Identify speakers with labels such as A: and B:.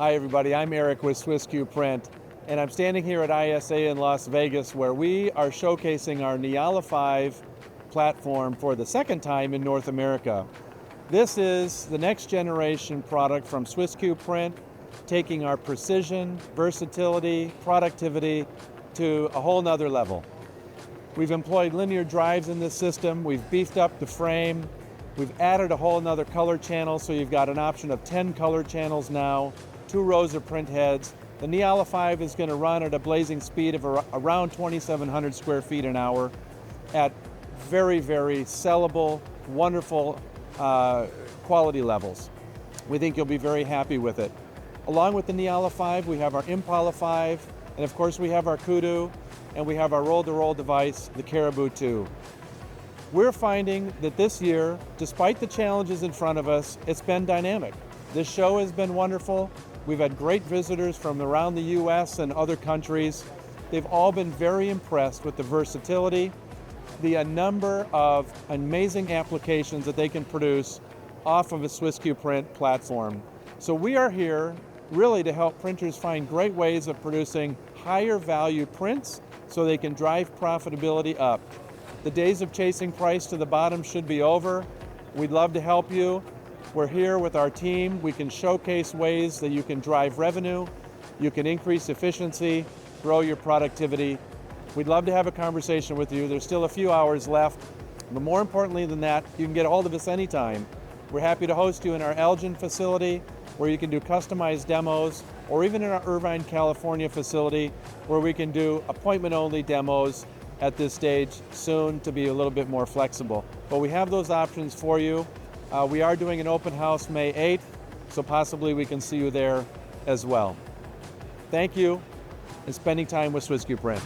A: Hi everybody, I'm Eric with swissQprint, and I'm standing here at ISA in Las Vegas where we are showcasing our Nyala 5 platform for the second time in North America. This is the next generation product from swissQprint, taking our precision, versatility, productivity to a whole nother level. We've employed linear drives in this system, we've beefed up the frame, we've added a whole nother color channel, so you've got an option of 10 color channels now, 2 rows of print heads. The Nyala 5 is going to run at a blazing speed of around 2,700 square feet an hour at very, very sellable, wonderful quality levels. We think you'll be very happy with it. Along with the Nyala 5, we have our Impala 5, and of course we have our Kudu, and we have our roll-to-roll device, the Caribou 2. We're finding that this year, despite the challenges in front of us, it's been dynamic. This show has been wonderful. We've had great visitors from around the US and other countries. They've all been very impressed with the versatility, the number of amazing applications that they can produce off of a swissQprint platform. So we are here really to help printers find great ways of producing higher value prints so they can drive profitability up. The days of chasing price to the bottom should be over. We'd love to help you. We're here with our team. We can showcase ways that you can drive revenue, you can increase efficiency, grow your productivity. We'd love to have a conversation with you. There's still a few hours left, but more importantly than that, you can get a hold of us anytime. We're happy to host you in our Elgin facility where you can do customized demos, or even in our Irvine, California facility where we can do appointment-only demos at this stage, soon to be a little bit more flexible. But we have those options for you. We are doing an open house May 8th, so possibly we can see you there as well. Thank you, and spending time with swissQprint.